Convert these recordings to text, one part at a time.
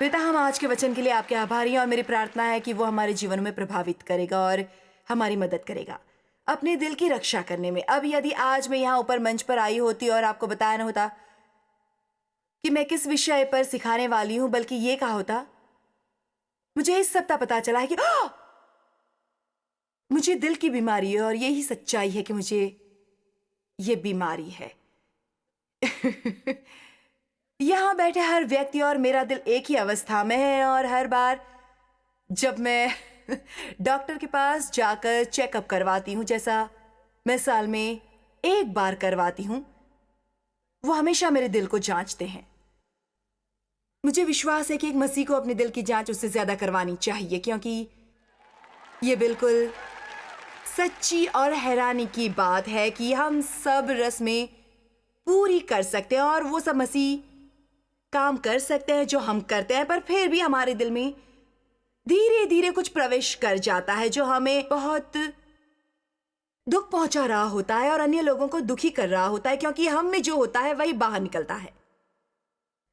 पिता, हम आज के वचन के लिए आपके आभारी हैं और मेरी प्रार्थना है कि वो हमारे जीवन में प्रभावित करेगा और हमारी मदद करेगा अपने दिल की रक्षा करने में। अब यदि आज मैं यहाँ ऊपर मंच पर आई होती और आपको बताया ना होता कि मैं किस विषय पर सिखाने वाली हूँ, बल्कि ये कहा होता, मुझे इस सप्ताह पता चला है कि मुझे दिल की बीमारी है और यही सच्चाई है कि मुझे ये बीमारी है। यहाँ बैठे हर व्यक्ति और मेरा दिल एक ही अवस्था में है और हर बार जब मैं डॉक्टर के पास जाकर चेकअप करवाती हूँ, जैसा मैं साल में एक बार करवाती हूँ, वो हमेशा मेरे दिल को जांचते हैं। मुझे विश्वास है कि एक मसीह को अपने दिल की जांच उससे ज्यादा करवानी चाहिए, क्योंकि ये बिल्कुल सच्ची और हैरानी की बात है कि हम सब रस्में पूरी कर सकते हैं और वो सब मसीह काम कर सकते हैं जो हम करते हैं, पर फिर भी हमारे दिल में धीरे धीरे कुछ प्रवेश कर जाता है जो हमें बहुत दुख पहुंचा रहा होता है और अन्य लोगों को दुखी कर रहा होता है, क्योंकि हम में जो होता है वही बाहर निकलता है।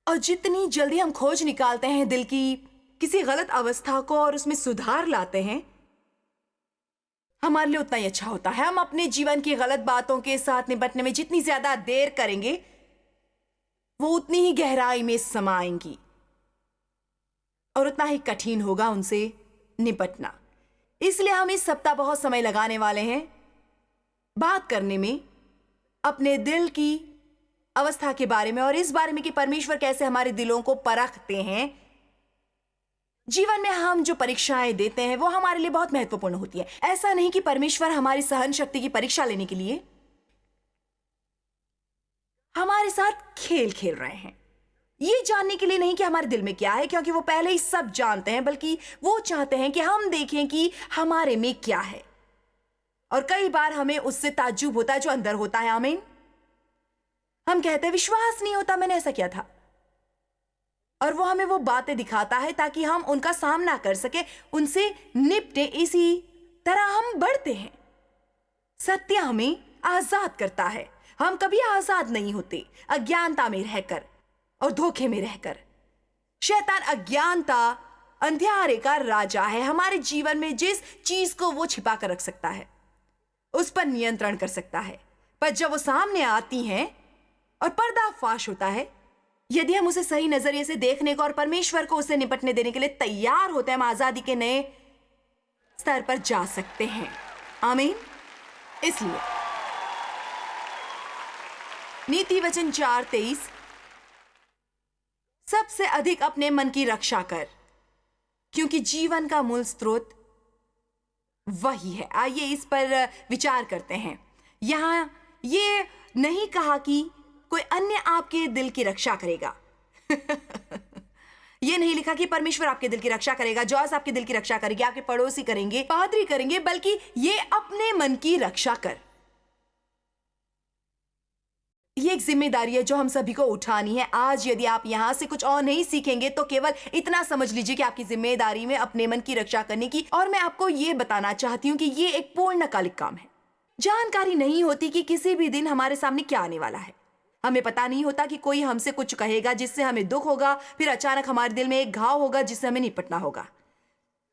और जितनी जल्दी हम खोज निकालते हैं दिल की किसी गलत अवस्था को और उसमें सुधार लाते हैं, हमारे लिए उतना ही अच्छा होता है। हम अपने जीवन की गलत बातों के साथ निपटने में जितनी ज्यादा देर करेंगे, वो उतनी ही गहराई में समाएंगी और उतना ही कठिन होगा उनसे निपटना। इसलिए हम इस सप्ताह बहुत समय लगाने वाले हैं बात करने में अपने दिल की अवस्था के बारे में और इस बारे में कि परमेश्वर कैसे हमारे दिलों को परखते हैं। जीवन में हम जो परीक्षाएं देते हैं वो हमारे लिए बहुत महत्वपूर्ण होती है। ऐसा नहीं कि परमेश्वर हमारी सहन शक्ति की परीक्षा लेने के लिए हमारे साथ खेल खेल रहे हैं, ये जानने के लिए नहीं कि हमारे दिल में क्या है, क्योंकि वो पहले ही सब जानते हैं, बल्कि वो चाहते हैं कि हम देखें कि हमारे में क्या है। और कई बार हमें उससे ताज्जुब होता है जो अंदर होता है। आमीन। हम कहते हैं विश्वास नहीं होता मैंने ऐसा किया था, और वो हमें वो बातें दिखाता है ताकि हम उनका सामना कर सके, उनसे निपटे। इसी तरह हम बढ़ते हैं। सत्य हमें आजाद करता है। हम कभी आजाद नहीं होते अज्ञानता में रहकर और धोखे में रहकर। शैतान अज्ञानता, अंधियारे का राजा है। हमारे जीवन में जिस चीज को वो छिपा कर रख सकता है उस पर नियंत्रण कर सकता है, पर जब वो सामने आती हैं और पर्दाफाश होता है, यदि हम उसे सही नजरिए से देखने को और परमेश्वर को उसे निपटने देने के लिए तैयार होते हैं, हम आजादी के नए स्तर पर जा सकते हैं। आमीन। इसलिए नीति वचन 4:23, सबसे अधिक अपने मन की रक्षा कर, क्योंकि जीवन का मूल स्रोत वही है। आइए इस पर विचार करते हैं। यहां ये नहीं कहा कि कोई अन्य आपके दिल की रक्षा करेगा। ये नहीं लिखा कि परमेश्वर आपके दिल की रक्षा करेगा, जॉस आपके दिल की रक्षा करेगी, आपके पड़ोसी करेंगे, पादरी करेंगे, बल्कि ये अपने मन की रक्षा कर। ये एक जिम्मेदारी है जो हम सभी को उठानी है। आज यदि आप यहां से कुछ और नहीं सीखेंगे तो केवल इतना समझ लीजिए कि आपकी जिम्मेदारी में अपने मन की रक्षा करने की। और मैं आपको ये बताना चाहती हूं कि ये एक पूर्णकालिक काम है। जानकारी नहीं होती कि किसी भी दिन हमारे सामने क्या आने वाला है। हमें पता नहीं होता कि कोई हमसे कुछ कहेगा जिससे हमें दुख होगा, फिर अचानक हमारे दिल में एक घाव होगा जिससे हमें निपटना होगा।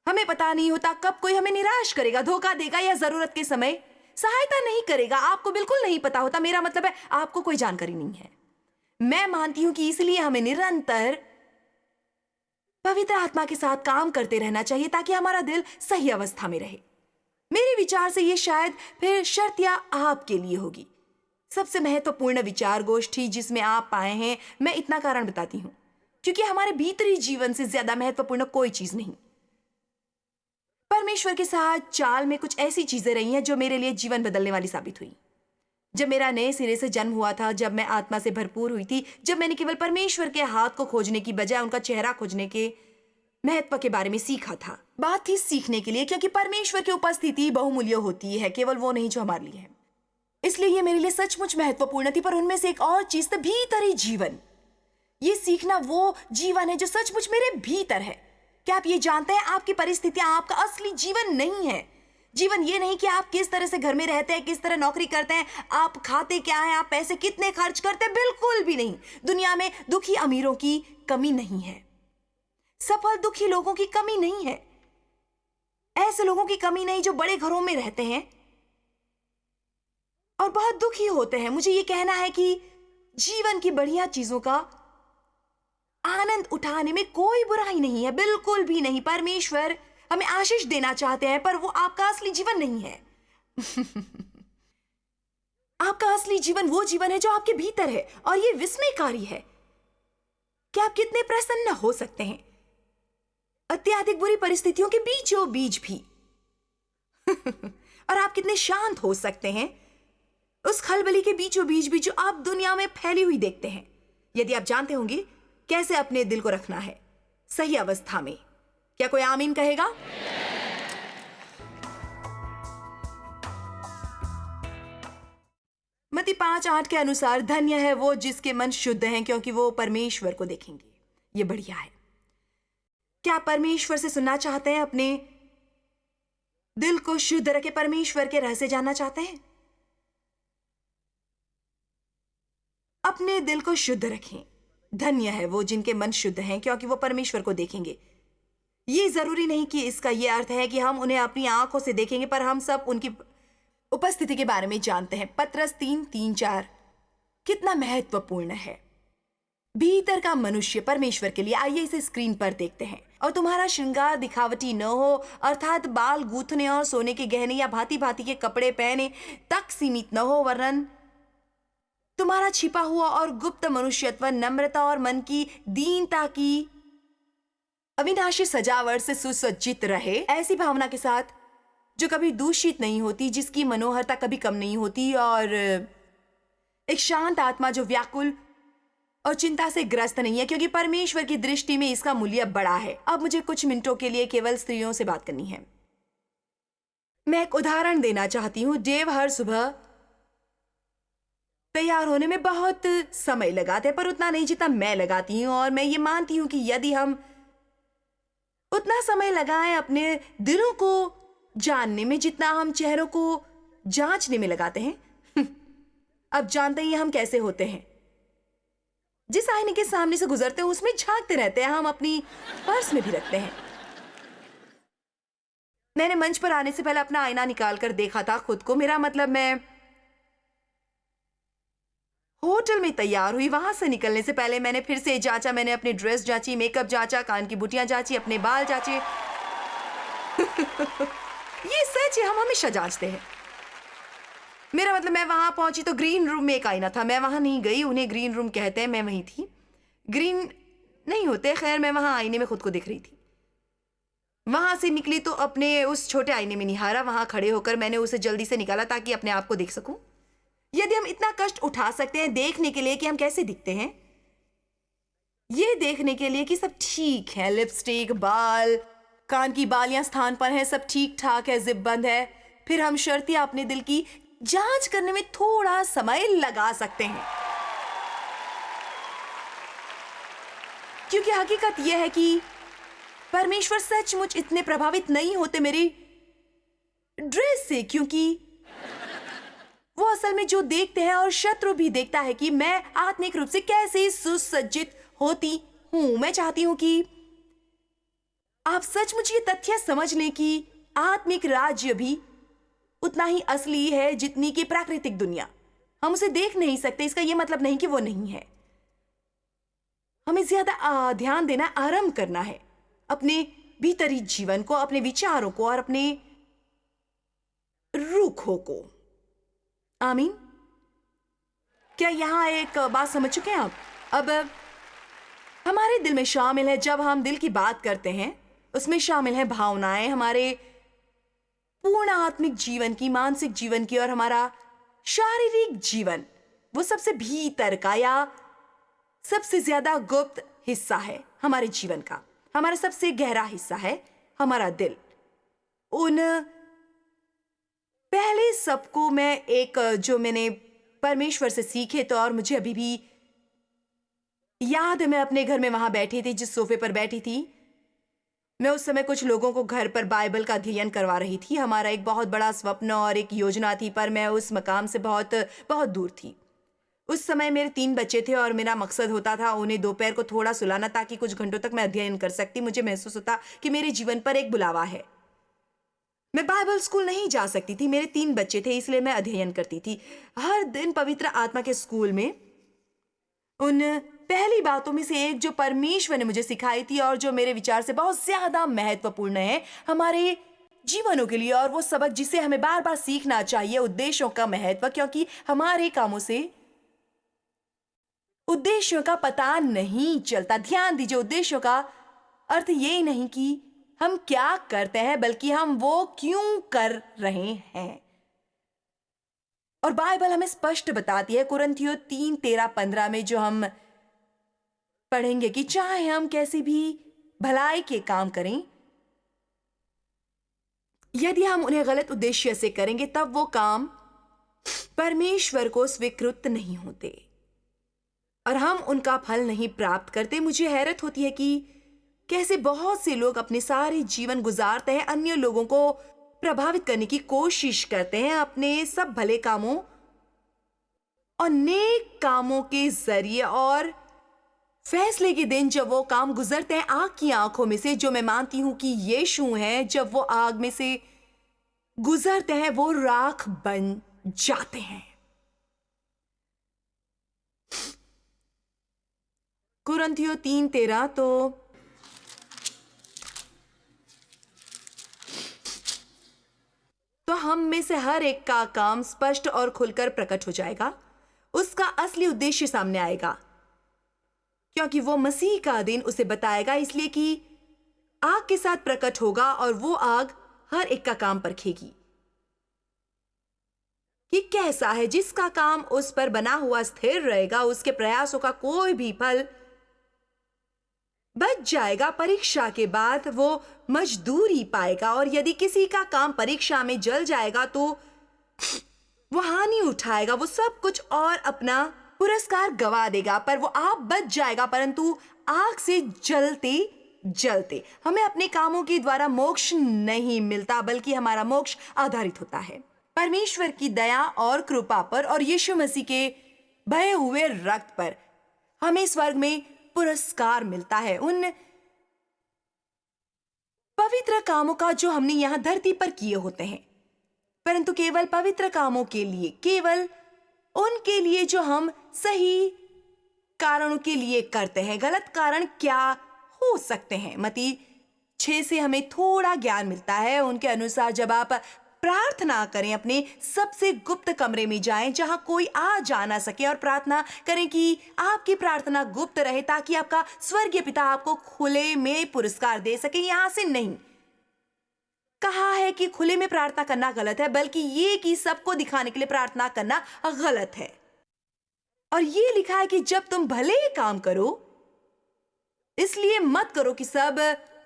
हमें पता नहीं होता कब कोई हमें निराश करेगा, धोखा देगा या जरूरत के समय सहायता नहीं करेगा। आपको बिल्कुल नहीं पता होता। मेरा मतलब है आपको कोई जानकारी नहीं है। मैं मानती हूं कि इसलिए हमें निरंतर पवित्र आत्मा के साथ काम करते रहना चाहिए ताकि हमारा दिल सही अवस्था में रहे। मेरे विचार से ये शायद फिर शर्तिया आपके लिए होगी। सबसे महत्वपूर्ण विचार गोष्ठी जिसमें आप पाए हैं, मैं इतना कारण बताती हूं क्योंकि हमारे भीतरी जीवन से ज्यादा महत्वपूर्ण कोई चीज नहीं। परमेश्वर के साथ चाल में कुछ ऐसी चीजें रही हैं जो मेरे लिए जीवन बदलने वाली साबित हुई। जब मेरा नए सिरे से जन्म हुआ था, जब मैं आत्मा से भरपूर हुई थी, जब मैंने केवल परमेश्वर के हाथ को खोजने की बजाय उनका चेहरा खोजने के महत्व के बारे में सीखा था। बात थी सीखने के लिए, क्योंकि परमेश्वर की उपस्थिति बहुमूल्य होती है, केवल वो नहीं जो हमारे लिए है। इसलिए ये मेरे लिए सचमुच महत्वपूर्ण थी। पर उनमें से एक और चीज तो भीतरी जीवन। ये सीखना वो जीवन है जो सचमुच मेरे भीतर है। क्या आप ये जानते हैं आपकी परिस्थितियां आपका असली जीवन नहीं है। जीवन ये नहीं कि आप किस तरह से घर में रहते हैं, किस तरह नौकरी करते हैं, आप खाते क्या हैं, आप पैसे कितने खर्च करते हैं, बिल्कुल भी नहीं। दुनिया में दुखी अमीरों की कमी नहीं है। सफल दुखी लोगों की कमी नहीं है, ऐसे लोगों की कमी नहीं जो बड़े घरों में रहते हैं और बहुत दुखी होते हैं। मुझे ये कहना है कि जीवन की बढ़िया चीजों का आनंद उठाने में कोई बुराई नहीं है, बिल्कुल भी नहीं। परमेश्वर हमें आशीष देना चाहते हैं, पर वो आपका असली जीवन नहीं है। आपका असली जीवन वो जीवन है जो आपके भीतर है, और ये विस्मयकारी है कि आप कितने प्रसन्न हो सकते हैं अत्यधिक बुरी परिस्थितियों के बीचों बीच भी। और आप कितने शांत हो सकते हैं उस खलबली के बीचों बीच भी जो आप दुनिया में फैली हुई देखते हैं, यदि आप जानते होंगे कैसे अपने दिल को रखना है सही अवस्था में। क्या कोई आमीन कहेगा? मत्ती 5:8 के अनुसार धन्य है वो जिसके मन शुद्ध हैं, क्योंकि वो परमेश्वर को देखेंगे। ये बढ़िया है। क्या आप परमेश्वर से सुनना चाहते हैं? अपने दिल को शुद्ध रखे परमेश्वर के रहस्य जानना चाहते हैं? अपने दिल को शुद्ध रखें। धन्य है वो जिनके मन शुद्ध हैं, क्योंकि वो परमेश्वर को देखेंगे। ये जरूरी नहीं कि इसका ये अर्थ है कि हम उन्हें अपनी आंखों से देखेंगे, पर हम सब उनकी उपस्थिति के बारे में जानते हैं। पत्रस 3:3-4 कितना महत्वपूर्ण है। भीतर का मनुष्य परमेश्वर के लिए। आइए इसे स्क्रीन पर देखते हैं। और तुम्हारा श्रृंगार दिखावटी न हो, अर्थात बाल गूंथने और सोने के गहने या भांति भांति के कपड़े पहने तक सीमित न हो, वरन तुम्हारा छिपा हुआ और गुप्त मनुष्यत्व नम्रता और मन की दीनता की अविनाशी सजावट से सुसज्जित रहे, ऐसी भावना के साथ जो कभी दूषित नहीं होती, जिसकी मनोहरता कभी कम नहीं होती, और एक शांत आत्मा जो व्याकुल और चिंता से ग्रस्त नहीं है, क्योंकि परमेश्वर की दृष्टि में इसका मूल्य बड़ा है। अब मुझे कुछ मिनटों के लिए केवल स्त्रियों से बात करनी है। मैं एक उदाहरण देना चाहती हूँ। देव हर सुबह तैयार होने में बहुत समय लगाते हैं, पर उतना नहीं जितना मैं लगाती हूँ। और मैं ये मानती हूँ कि यदि हम उतना समय लगाएं अपने दिलों को जानने में जितना हम चेहरों को जांचने में लगाते हैं, अब जानते ही हम कैसे होते हैं। जिस आईने के सामने से गुजरते हैं उसमें झांकते रहते हैं, हम अपनी पर्स में भी रखते हैं। मैंने मंच पर आने से पहले अपना आईना निकाल कर देखा था खुद को। मेरा मतलब, मैं होटल में तैयार हुई, वहां से निकलने से पहले मैंने फिर से जांचा। मैंने अपनी ड्रेस जांची, मेकअप जांचा, कान की बुटियां जांची, अपने बाल जांचे। ये सच है, हम हमेशा जांचते हैं। मेरा मतलब, मैं वहां पहुंची तो ग्रीन रूम में एक आईना था। मैं वहां नहीं गई, उन्हें ग्रीन रूम कहते हैं, मैं वहीं थी। ग्रीन नहीं होते, खैर मैं वहां आईने में खुद को दिख रही थी। वहां से निकली तो अपने उस छोटे आईने में निहारा। वहां खड़े होकर मैंने उसे जल्दी से निकाला ताकि अपने आप को देख सकूं। यदि हम इतना कष्ट उठा सकते हैं देखने के लिए कि हम कैसे दिखते हैं, ये देखने के लिए कि सब ठीक है, लिपस्टिक, बाल, कान की बालियां स्थान पर हैं, सब ठीक ठाक है, जिप बंद है, फिर हम शर्तिया अपने दिल की जांच करने में थोड़ा समय लगा सकते हैं। क्योंकि हकीकत यह है कि परमेश्वर सचमुच इतने प्रभावित नहीं होते मेरी ड्रेस से, क्योंकि वो असल में जो देखते हैं, और शत्रु भी देखता है कि मैं आत्मिक रूप से कैसे सुसज्जित होती हूं। मैं चाहती हूं कि आप सचमुच ये तथ्य समझ लें कि आत्मिक राज्य भी उतना ही असली है जितनी कि प्राकृतिक दुनिया। हम उसे देख नहीं सकते, इसका यह मतलब नहीं कि वो नहीं है। हमें ज्यादा ध्यान देना आरंभ करना है अपने भीतरी जीवन को, अपने विचारों को और अपने रुखों को। आमीन। क्या यहां एक बात समझ चुके हैं आप? अब हमारे दिल में शामिल है, जब हम दिल की बात करते हैं उसमें शामिल है भावनाएं, हमारे पूर्ण आत्मिक जीवन की, मानसिक जीवन की, और हमारा शारीरिक जीवन। वो सबसे भीतर का या सबसे ज्यादा गुप्त हिस्सा है हमारे जीवन का। हमारा सबसे गहरा हिस्सा है हमारा दिल। उन पहले सबको मैं एक जो मैंने परमेश्वर से सीखे तो, और मुझे अभी भी याद है, मैं अपने घर में वहां बैठी थी, जिस सोफे पर बैठी थी मैं उस समय कुछ लोगों को घर पर बाइबल का अध्ययन करवा रही थी। हमारा एक बहुत बड़ा स्वप्न और एक योजना थी, पर मैं उस मकाम से बहुत बहुत दूर थी। उस समय मेरे 3 बच्चे थे और मेरा मकसद होता था उन्हें दोपहर को थोड़ा सुलाना ताकि कुछ घंटों तक मैं अध्ययन कर सकती। मुझे महसूस होता कि मेरे जीवन पर एक बुलावा है। मैं बाइबल स्कूल नहीं जा सकती थी, मेरे 3 बच्चे थे, इसलिए मैं अध्ययन करती थी। हर दिन पवित्र आत्मा के स्कूल में उन पहली बातों में से एक जो परमेश्वर ने मुझे सिखाई थी और जो मेरे विचार से बहुत ज्यादा महत्वपूर्ण है हमारे जीवनों के लिए, और वो सबक जिसे हमें बार बार सीखना चाहिए, उद्देश्यों का महत्व, क्योंकि हमारे कामों से उद्देश्यों का पता नहीं चलता। ध्यान दीजिए, उद्देश्यों का अर्थ ये नहीं कि हम क्या करते हैं, बल्कि हम वो क्यों कर रहे हैं। और बाइबल हमें स्पष्ट बताती है कुरिन्थियों 3:13-15 में, जो हम पढ़ेंगे, कि चाहे हम कैसी भी भलाई के काम करें, यदि हम उन्हें गलत उद्देश्य से करेंगे तब वो काम परमेश्वर को स्वीकृत नहीं होते और हम उनका फल नहीं प्राप्त करते। मुझे हैरत होती है कि कैसे बहुत से लोग अपने सारे जीवन गुजारते हैं, अन्य लोगों को प्रभावित करने की कोशिश करते हैं अपने सब भले कामों और नेक कामों के जरिए, और फैसले के दिन जब वो काम गुजरते हैं आग की आंखों में से, जो मैं मानती हूं कि यीशु हैं, जब वो आग में से गुजरते हैं वो राख बन जाते हैं। कुरिन्थियों 3:13 तो हम में से हर एक का काम स्पष्ट और खुलकर प्रकट हो जाएगा, उसका असली उद्देश्य सामने आएगा, क्योंकि वो मसीह का दिन उसे बताएगा, इसलिए कि आग के साथ प्रकट होगा और वो आग हर एक का काम परखेगी कि कैसा है। जिसका काम उस पर बना हुआ स्थिर रहेगा, उसके प्रयासों का कोई भी फल बच जाएगा। परीक्षा के बाद वो मजदूरी पाएगा, और यदि किसी का काम परीक्षा में जल जाएगा तो वो हानि उठाएगा, वो सब कुछ और अपना पुरस्कार गवा देगा, पर वो आप बच जाएगा, परंतु आग से जलते जलते। हमें अपने कामों के द्वारा मोक्ष नहीं मिलता, बल्कि हमारा मोक्ष आधारित होता है परमेश्वर की दया और कृपा पर और यीशु मसीह के बहे हुए रक्त पर। हमें स्वर्ग में पुरस्कार मिलता है उन पवित्र कामों का जो हमने यहां धरती पर किए होते हैं, परंतु केवल पवित्र कामों के लिए, केवल उनके लिए जो हम सही कारणों के लिए करते हैं। गलत कारण क्या हो सकते हैं? मत्ती 6 से हमें थोड़ा ज्ञान मिलता है। उनके अनुसार जब आप प्रार्थना करें, अपने सबसे गुप्त कमरे में जाएं जहां कोई आ जा ना सके, और प्रार्थना करें कि आपकी प्रार्थना गुप्त रहे ताकि आपका स्वर्गीय पिता आपको खुले में पुरस्कार दे सके। यहां से नहीं कहा है कि खुले में प्रार्थना करना गलत है, बल्कि ये कि सबको दिखाने के लिए प्रार्थना करना गलत है। और ये लिखा है कि जब तुम भले काम करो, इसलिए मत करो कि सब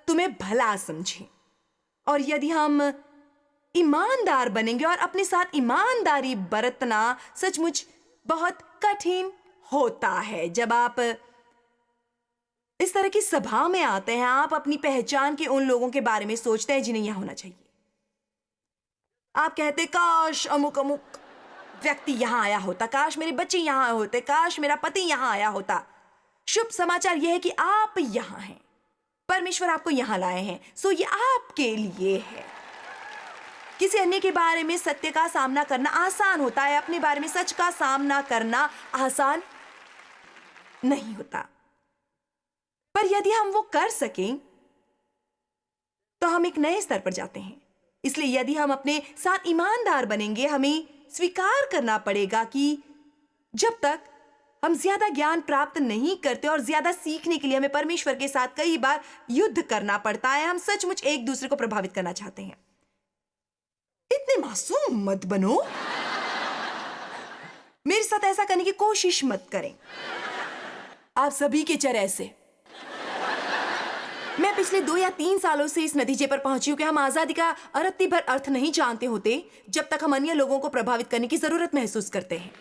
तुम्हें भला समझें। और यदि हम ईमानदार बनेंगे, और अपने साथ ईमानदारी बरतना सचमुच बहुत कठिन होता है। जब आप इस तरह की सभा में आते हैं, आप अपनी पहचान के उन लोगों के बारे में सोचते हैं जिन्हें यहां होना चाहिए। आप कहते काश अमुक अमुक व्यक्ति यहां आया होता, काश मेरे बच्चे यहां आए होते, काश मेरा पति यहां आया होता। शुभ समाचार यह है कि आप यहां हैं, परमेश्वर आपको यहां लाए हैं, सो ये आपके लिए है। किसी अन्य के बारे में सत्य का सामना करना आसान होता है, अपने बारे में सच का सामना करना आसान नहीं होता। पर यदि हम वो कर सकें तो हम एक नए स्तर पर जाते हैं। इसलिए यदि हम अपने साथ ईमानदार बनेंगे, हमें स्वीकार करना पड़ेगा कि जब तक हम ज्यादा ज्ञान प्राप्त नहीं करते और ज्यादा सीखने के लिए हमें परमेश्वर के साथ कई बार युद्ध करना पड़ता है। हम सचमुच एक दूसरे को प्रभावित करना चाहते हैं। इतने मासूम मत बनो, मेरे साथ ऐसा करने की कोशिश मत करें। आप सभी के चर ऐसे। मैं पिछले 2 या 3 सालों से इस नतीजे पर पहुंची हूं कि हम आजादी का अरत्ती भर अर्थ नहीं जानते होते जब तक हम अन्य लोगों को प्रभावित करने की जरूरत महसूस करते हैं।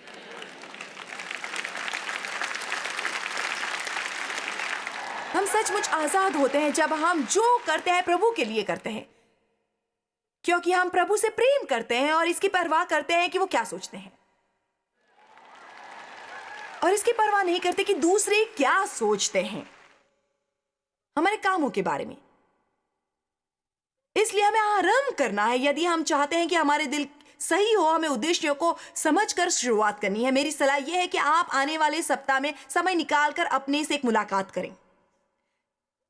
हम सचमुच आजाद होते हैं जब हम जो करते हैं प्रभु के लिए करते हैं, क्योंकि हम प्रभु से प्रेम करते हैं और इसकी परवाह करते हैं कि वो क्या सोचते हैं। और इसकी परवाह नहीं करते कि दूसरे क्या सोचते हैं हमारे कामों के बारे में। इसलिए हमें आराम करना है। यदि हम चाहते हैं कि हमारे दिल सही हो, हमें उद्देश्यों को समझकर शुरुआत करनी है। मेरी सलाह यह है कि आप आने वाले सप्ताह में समय निकालकर अपने से एक मुलाकात करें।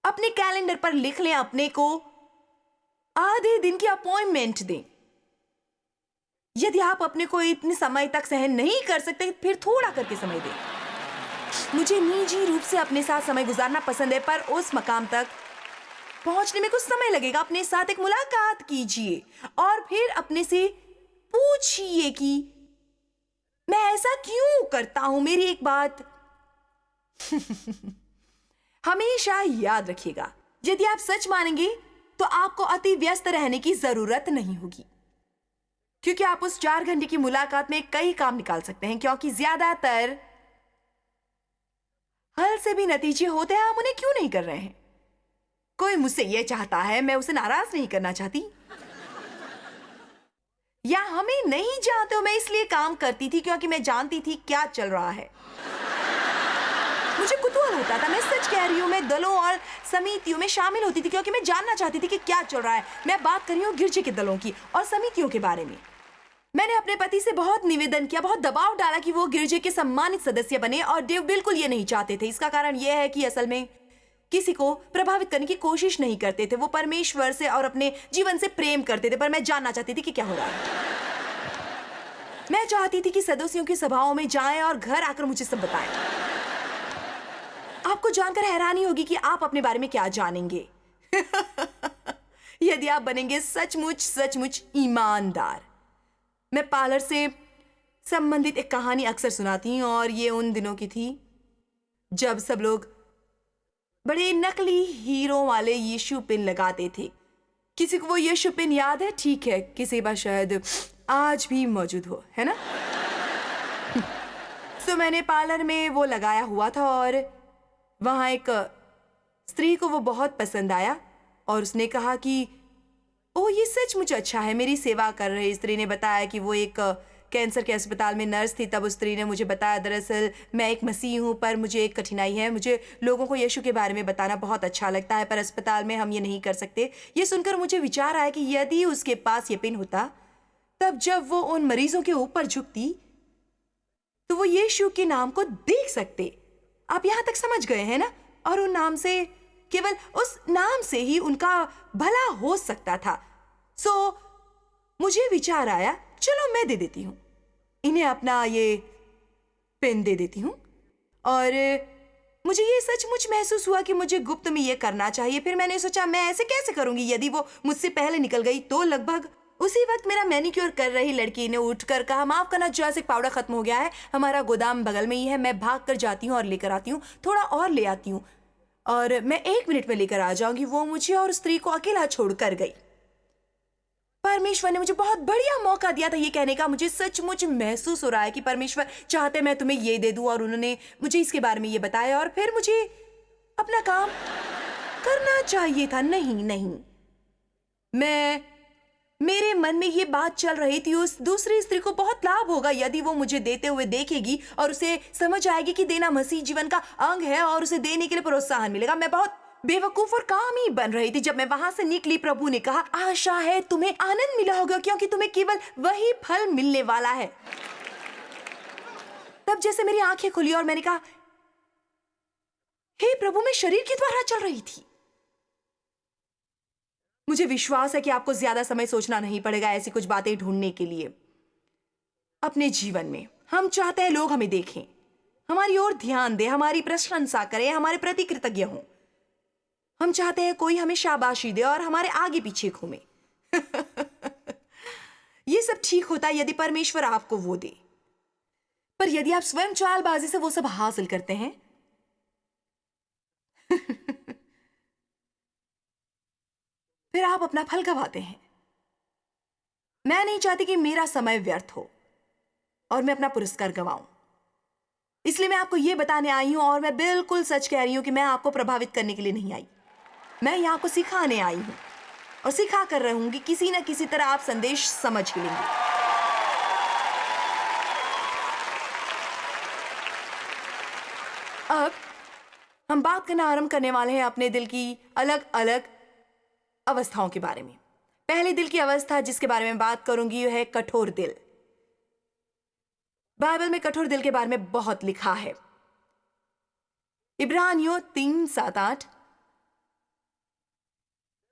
अपने कैलेंडर पर लिख लें, अपने को आधे दिन की अपॉइंटमेंट दें। यदि आप अपने को इतने समय तक सहन नहीं कर सकते, फिर थोड़ा करके समय दें। मुझे निजी रूप से अपने साथ समय गुजारना पसंद है, पर उस मकाम तक पहुंचने में कुछ समय लगेगा। अपने साथ एक मुलाकात कीजिए और फिर अपने से पूछिए कि मैं ऐसा क्यों करता हूं। मेरी एक बात हमेशा याद रखिएगा, यदि आप सच मानेंगे तो आपको अति व्यस्त रहने की जरूरत नहीं होगी, क्योंकि आप उस 4 घंटे की मुलाकात में कई काम निकाल सकते हैं। क्योंकि ज्यादातर हल से भी नतीजे होते हैं, हम उन्हें क्यों नहीं कर रहे हैं। कोई मुझसे यह चाहता है, मैं उसे नाराज नहीं करना चाहती, या हमें नहीं जानते हो। मैं इसलिए काम करती थी क्योंकि मैं जानती थी क्या चल रहा है। मुझे कुतूहल होता था। मैं सच कह रही हूं, मैं दलों और समितियों में शामिल होती थी क्योंकि मैं जानना चाहती थी कि क्या चल रहा है। मैं बात कर रही हूं गिरजे के दलों की और समितियों के बारे में। मैंने अपने पति से बहुत निवेदन किया, बहुत दबाव डाला कि वो गिरजे के सम्मानित सदस्य बने, और देव बिल्कुल ये नहीं चाहते थे। इसका कारण यह है कि असल में किसी को प्रभावित करने की कोशिश नहीं करते थे। वो परमेश्वर से और अपने जीवन से प्रेम करते थे, पर मैं जानना चाहती थी कि क्या हो रहा है। मैं चाहती थी कि सदस्यों की सभाओं में जाएं और घर आकर मुझे सब बताएं। आपको जानकर हैरानी होगी कि आप अपने बारे में क्या जानेंगे यदि आप बनेंगे सचमुच सचमुच ईमानदार। मैं पार्लर से संबंधित एक कहानी अक्सर सुनाती हूं, और ये उन दिनों की थी जब सब लोग बड़े नकली हीरो वाले यीशु पिन लगाते थे। किसी को वो यीशु पिन याद है? ठीक है, किसी बार शायद आज भी मौजूद हो, है ना? तो मैंने पार्लर में वो लगाया हुआ था, और वहां एक स्त्री को वो बहुत पसंद आया, और उसने कहा कि ओह, ये सचमुच अच्छा है। मेरी सेवा कर रही स्त्री ने बताया कि वो एक कैंसर के अस्पताल में नर्स थी। तब उस स्त्री ने मुझे बताया, दरअसल मैं एक मसीह हूँ, पर मुझे एक कठिनाई है। मुझे लोगों को यीशु के बारे में बताना बहुत अच्छा लगता है, पर अस्पताल में हम ये नहीं कर सकते। ये सुनकर मुझे विचार आया कि यदि उसके पास ये पिन होता, तब जब वो उन मरीजों के ऊपर झुकती तो वो यीशु के नाम को देख सकते। आप यहां तक समझ गए हैं ना? और उन नाम से, केवल उस नाम से ही उनका भला हो सकता था। मुझे विचार आया, चलो मैं दे देती हूं इन्हें अपना ये पेन दे देती हूं। और मुझे ये सचमुच महसूस हुआ कि मुझे गुप्त में ये करना चाहिए। फिर मैंने सोचा, मैं ऐसे कैसे करूंगी? यदि वो मुझसे पहले निकल गई तो? लगभग उसी वक्त मेरा मैनिक्योर कर रही लड़की ने उठकर कहा, माफ करना जॉयस्टिक पाउडर खत्म हो गया है, हमारा गोदाम बगल में ही है। मैं भाग कर जाती हूँ और लेकर आती हूँ, थोड़ा और ले आती हूँ, और मैं 1 मिनट में लेकर आ जाऊंगी। वो मुझे और स्त्री को अकेला छोड़कर गई। परमेश्वर ने मुझे बहुत बढ़िया मौका दिया था ये कहने का। मुझे सचमुच महसूस हो रहा है कि परमेश्वर चाहते मैं तुम्हें ये दे दूं, और उन्होंने मुझे इसके बारे में ये बताया, और फिर मुझे अपना काम करना चाहिए था। नहीं, मेरे मन में ये बात चल रही थी, उस दूसरी स्त्री को बहुत लाभ होगा यदि वो मुझे देते हुए देखेगी, और उसे समझ आएगी कि देना मसीह जीवन का अंग है, और उसे देने के लिए प्रोत्साहन मिलेगा। मैं बहुत बेवकूफ और कामी बन रही थी। जब मैं वहां से निकली, प्रभु ने कहा, आशा है तुम्हें आनंद मिला होगा, क्योंकि तुम्हें केवल वही फल मिलने वाला है। तब जैसे मेरी आंखें खुली और मैंने कहा, हे प्रभु, मैं शरीर के द्वारा चल रही थी। मुझे विश्वास है कि आपको ज्यादा समय सोचना नहीं पड़ेगा ऐसी कुछ बातें ढूंढने के लिए। अपने जीवन में हम चाहते हैं लोग हमें देखें, हमारी ओर ध्यान दें, हमारी प्रशंसा करें, हमारे प्रति कृतज्ञ हों। हम चाहते हैं कोई हमें शाबाशी दे और हमारे आगे पीछे घूमे। ये सब ठीक होता है यदि परमेश्वर आपको वो दे, पर यदि आप स्वयं चालबाजी से वो सब हासिल करते हैं फिर आप अपना फल गवाते हैं। मैं नहीं चाहती कि मेरा समय व्यर्थ हो और मैं अपना पुरस्कार गवाऊं। इसलिए मैं आपको यह बताने आई हूं, और मैं बिल्कुल सच कह रही हूं कि मैं आपको प्रभावित करने के लिए नहीं आई। मैं यहां आपको सिखाने आई हूं, और सिखा कर रहूंगी। किसी ना किसी तरह आप संदेश समझ ही लेंगे। अब हम बात करना आरंभ करने वाले हैं अपने दिल की अलग अलग अवस्थाओं के बारे में। पहले दिल की अवस्था जिसके बारे में बात करूंगी वह है कठोर दिल। बाइबल में कठोर दिल के बारे में बहुत लिखा है। इब्रानियों 3:7-8।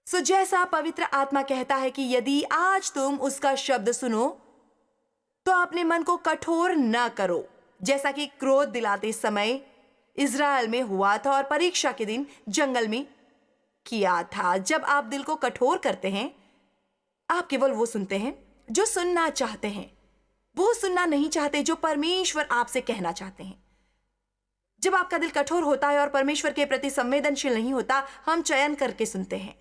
सो जैसा पवित्र आत्मा कहता है कि यदि आज तुम उसका शब्द सुनो तो अपने मन को कठोर ना करो, जैसा कि क्रोध दिलाते समय इज़राइल में हुआ था और परीक्षा के दिन जंगल में किया था। जब आप दिल को कठोर करते हैं, आप केवल वो सुनते हैं जो सुनना चाहते हैं, वो सुनना नहीं चाहते जो परमेश्वर आपसे कहना चाहते हैं। जब आपका दिल कठोर होता है और परमेश्वर के प्रति संवेदनशील नहीं होता, हम चयन करके सुनते हैं,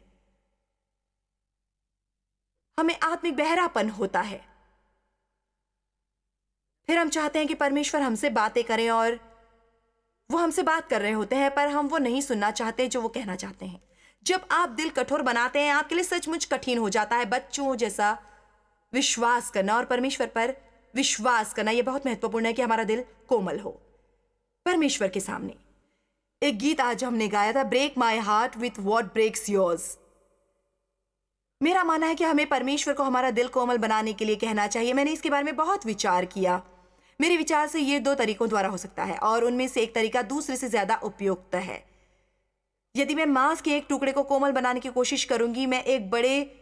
हमें आत्मिक बहरापन होता है। फिर हम चाहते हैं कि परमेश्वर हमसे बातें करें और वो हमसे बात कर रहे होते हैं, पर हम वो नहीं सुनना चाहते जो वो कहना चाहते हैं। जब आप दिल कठोर बनाते हैं, आपके लिए सचमुच कठिन हो जाता है बच्चों जैसा विश्वास करना और परमेश्वर पर विश्वास करना। यह बहुत महत्वपूर्ण है कि हमारा दिल कोमल हो परमेश्वर के सामने। एक गीत आज हमने गाया था, break my heart with what breaks yours. मेरा मानना है कि हमें परमेश्वर को हमारा दिल कोमल बनाने के लिए कहना चाहिए। मैंने इसके बारे में बहुत विचार किया। मेरे विचार से ये 2 तरीकों द्वारा हो सकता है और उनमें से एक तरीका दूसरे से ज्यादा उपयुक्त है। यदि मैं मांस के एक टुकड़े को कोमल बनाने की कोशिश करूंगी, मैं एक बड़े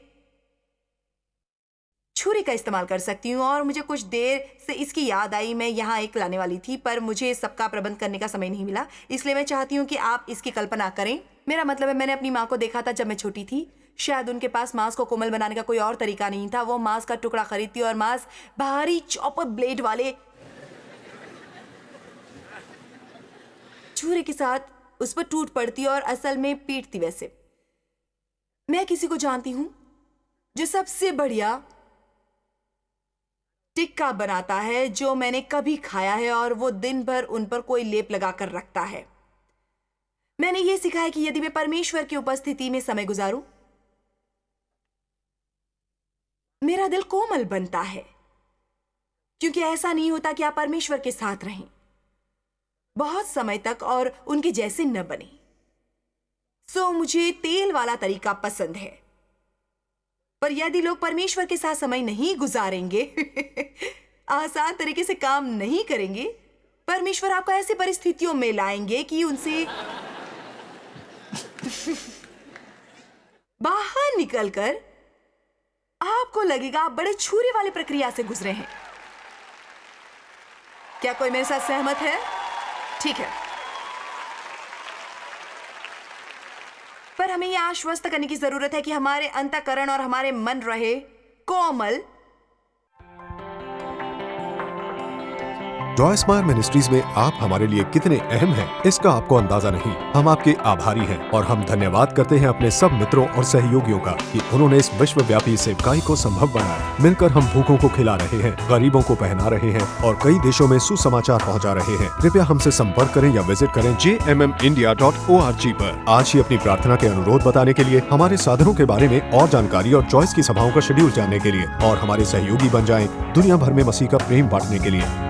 छुरी का इस्तेमाल कर सकती हूँ। और मुझे कुछ देर से इसकी याद आई, मैं यहाँ एक लाने वाली थी, पर मुझे सबका प्रबंध करने का समय नहीं मिला, इसलिए मैं चाहती हूँ कि आप इसकी कल्पना करें। मेरा मतलब है, मैंने अपनी माँ को देखा था जब मैं छोटी थी। शायद उनके पास मांस को कोमल बनाने का कोई और तरीका नहीं था। वो मांस का टुकड़ा खरीदती और मांस भारी चॉपर ब्लेड वाले छुरी के साथ उस पर टूट पड़ती और असल में पीटती। वैसे मैं किसी को जानती हूं जो सबसे बढ़िया टिक्का बनाता है जो मैंने कभी खाया है, और वो दिन भर उन पर कोई लेप लगाकर रखता है। मैंने ये सीखा है कि यदि मैं परमेश्वर की उपस्थिति में समय गुजारूं, मेरा दिल कोमल बनता है, क्योंकि ऐसा नहीं होता कि आप परमेश्वर के साथ रहें बहुत समय तक और उनके जैसे न बने। सो मुझे तेल वाला तरीका पसंद है, पर यदि लोग परमेश्वर के साथ समय नहीं गुजारेंगे आसान तरीके से काम नहीं करेंगे, परमेश्वर आपको ऐसी परिस्थितियों में लाएंगे कि उनसे बाहर निकलकर आपको लगेगा आप बड़े छुरी वाली प्रक्रिया से गुजरे हैं। क्या कोई मेरे साथ सहमत है? ठीक है, पर हमें यह आश्वस्त करने की जरूरत है कि हमारे अंतःकरण और हमारे मन रहे कोमल। जॉय स्माइल मिनिस्ट्रीज में आप हमारे लिए कितने अहम हैं, इसका आपको अंदाजा नहीं। हम आपके आभारी हैं और हम धन्यवाद करते हैं अपने सब मित्रों और सहयोगियों का कि उन्होंने इस विश्वव्यापी सेवकाई को संभव बनाया। मिलकर हम भूखों को खिला रहे हैं, गरीबों को पहना रहे हैं और कई देशों में सुसमाचार पहुंचा रहे हैं। कृपया हमसे संपर्क करें या विजिट करें jmmindia.org पर। आज ही अपनी प्रार्थना के अनुरोध बताने के लिए, हमारे साधनों के बारे में और जानकारी और चॉइस की सभाओं का शेड्यूल जानने के लिए और हमारे सहयोगी बन जाएं दुनिया भर में मसीह का प्रेम बांटने के लिए।